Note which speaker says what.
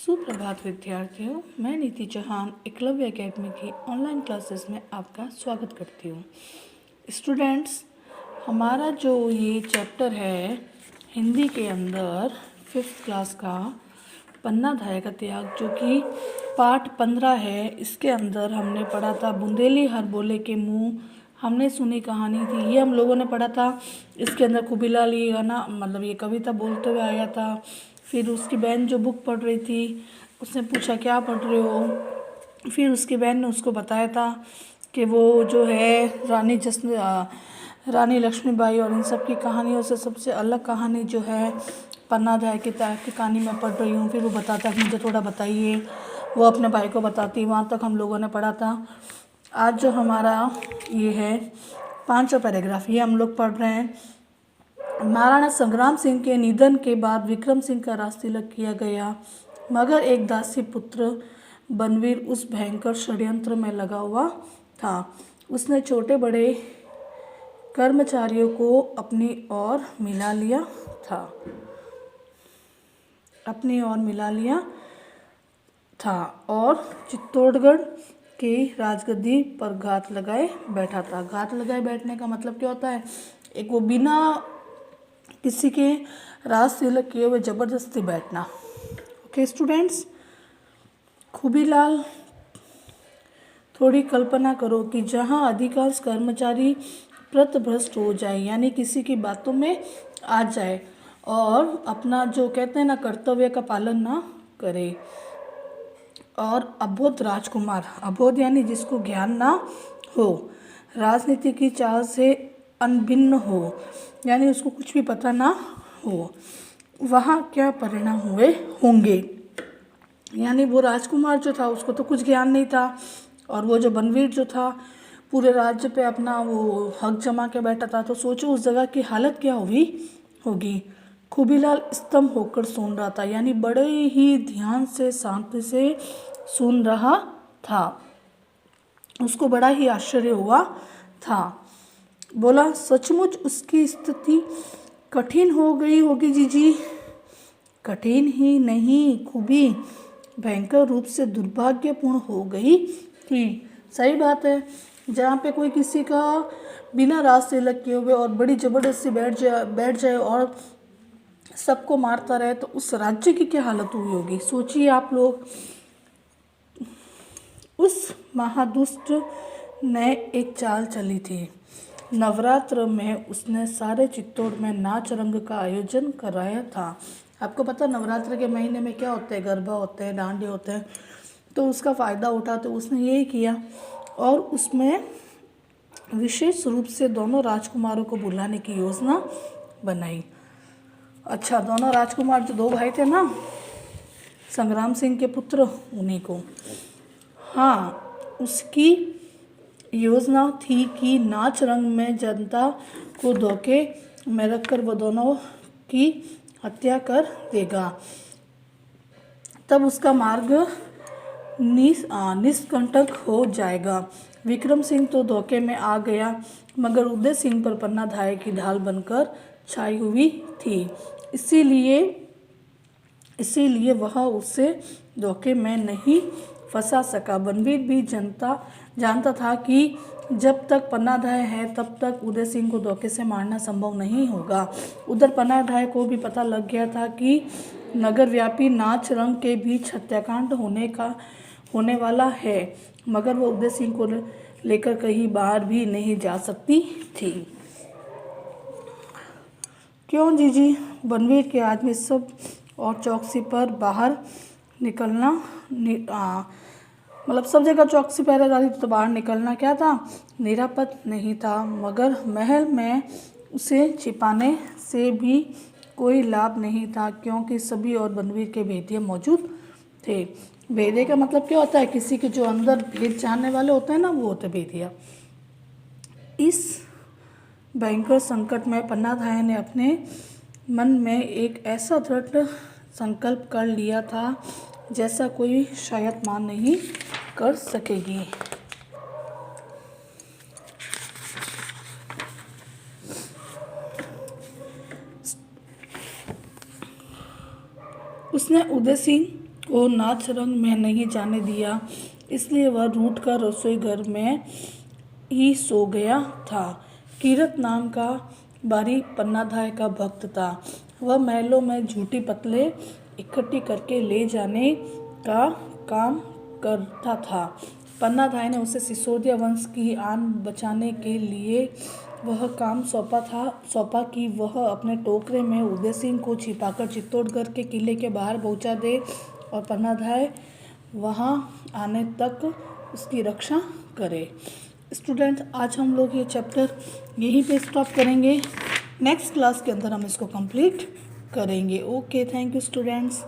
Speaker 1: सुप्रभात विद्यार्थियों, मैं नीति चौहान एकलव्य एकेडमी की ऑनलाइन क्लासेस में आपका स्वागत करती हूँ। स्टूडेंट्स, हमारा जो ये चैप्टर है हिंदी के अंदर 5th क्लास का पन्नाधाय का त्याग, जो कि पाठ 15 है, इसके अंदर हमने पढ़ा था बुंदेली हर बोले के मुँह हमने सुनी कहानी थी, ये हम लोगों ने पढ़ा था। इसके अंदर कुबीलाल ये गाना मतलब ये कविता बोलते हुए आया था। फिर उसकी बहन जो बुक पढ़ रही थी उसने पूछा क्या पढ़ रहे हो, फिर उसकी बहन ने उसको बताया था कि वो जो है रानी लक्ष्मीबाई और इन सब की कहानियों से सबसे अलग कहानी जो है पन्नाधाय की कहानी मैं पढ़ रही हूँ। फिर वो बताता है मुझे थोड़ा बताइए, वो अपने भाई को बताती। वहाँ तक हम लोगों ने पढ़ा था। आज जो हमारा ये है 5वां पैराग्राफ, ये हम लोग पढ़ रहे हैं। महाराणा संग्राम सिंह के निधन के बाद विक्रम सिंह का राज तिलक किया गया, मगर एक दासी पुत्र बनवीर उस भयंकर षड्यंत्र में लगा हुआ था। उसने छोटे बड़े कर्मचारियों को अपनी ओर मिला लिया था और चित्तौड़गढ़ की राजगद्दी पर घात लगाए बैठा था। घात लगाए बैठने का मतलब क्या होता है? एक वो बिना किसी के राज तिलक किए हुए जबरदस्ती बैठना। ओके स्टूडेंट्स, खूबीलाल, थोड़ी कल्पना करो कि जहां अधिकांश कर्मचारी पथभ्रष्ट हो जाए, यानी किसी की बातों में आ जाए और अपना जो कहते हैं ना कर्तव्य का पालन ना करे, और अबोध राजकुमार, अबोध यानी जिसको ज्ञान ना हो, राजनीति की चाल से अनभिन्न हो, यानी उसको कुछ भी पता ना हो, वहाँ क्या परिणाम हुए होंगे। यानी वो राजकुमार जो था उसको तो कुछ ज्ञान नहीं था, और वो जो बनवीर जो था पूरे राज्य पे अपना वो हक जमा के बैठा था। तो सोचो उस जगह की हालत क्या होगी। खूबीलाल स्तंभ होकर सुन रहा था, यानी बड़े ही ध्यान से शांति से सुन रहा था। उसको बड़ा ही आश्चर्य हुआ था। बोला, सचमुच उसकी स्थिति कठिन हो गई होगी जीजी। कठिन ही नहीं, खूबी भयंकर रूप से दुर्भाग्यपूर्ण हो गई थी। सही बात है, जहाँ पे कोई किसी का बिना राज तिलक किए हुए और बड़ी जबरदस्ती बैठ जाए और सबको मारता रहे, तो उस राज्य की क्या हालत हुई होगी। सोचिए आप लोग। उस महादुष्ट ने एक चाल चली थी। नवरात्र में उसने सारे चित्तौड़ में नाच रंग का आयोजन कराया था। आपको पता नवरात्र के महीने में क्या होते हैं? गरबा होते हैं, डांडे होते हैं। तो उसका फ़ायदा उठाते उसने यही किया, और उसमें विशेष रूप से दोनों राजकुमारों को बुलाने की योजना बनाई। अच्छा, दोनों राजकुमार जो 2 भाई थे ना, संग्राम सिंह के पुत्र, उन्हीं को। हाँ, उसकी योजना थी कि नाच रंग में जनता को धोखे में रखकर वो दोनों की हत्या कर देगा। तब उसका मार्ग निष्कंटक हो जाएगा। विक्रम सिंह तो धोखे में आ गया, मगर उदय सिंह पर पन्नाधाय की ढाल बनकर छाई हुई थी। इसीलिए वह उसे धोखे में नहीं फंसा सका। बनवीर भी जानता था कि जब तक पन्नाधाय है तब तक उदय सिंह को धोखे से मारना संभव नहीं होगा। उधर पन्नाधाय को भी पता लग गया था कि नगर व्यापी नाच रंग के बीच हत्याकांड होने वाला है, मगर वो उदय सिंह को लेकर कहीं बाहर भी नहीं जा सकती थी। क्यों जीजी? बनवीर के आदमी सब और चौकसी पर बाहर निकलना मतलब सब जगह चौकसी पहरेदारी, तो बाहर निकलना क्या था? निरापद नहीं था। मगर महल में उसे छिपाने से भी कोई लाभ नहीं था, क्योंकि सभी और बनवीर के भेदिये मौजूद थे। भेदिये का मतलब क्या होता है? किसी के जो अंदर भेद जानने वाले होते हैं ना, वो होते भेदिया। इस भयंकर संकट में पन्नाधाय ने अपने मन में एक ऐसा दृढ़ संकल्प कर लिया था जैसा कोई शायद मां नहीं कर सकेगी। उसने उदय सिंह को नाच रंग में नहीं जाने दिया, इसलिए वह रूठ कर रसोई घर में ही सो गया था। कीरत नाम का बारी पन्नाधाय का भक्त था। वह महलों में झूठी पतले इकट्ठी करके ले जाने का काम करता था। पन्नाधाय ने उसे सिसोदिया वंश की आन बचाने के लिए वह काम सौंपा कि वह अपने टोकरे में उदय सिंह को छिपाकर चित्तौड़गढ़ के किले के बाहर पहुंचा दे और पन्नाधाय वहां आने तक उसकी रक्षा करे। स्टूडेंट, आज हम लोग ये चैप्टर यहीं पे स्टॉप करेंगे। नेक्स्ट क्लास के अंदर हम इसको कंप्लीट करेंगे। Okay, thank you students.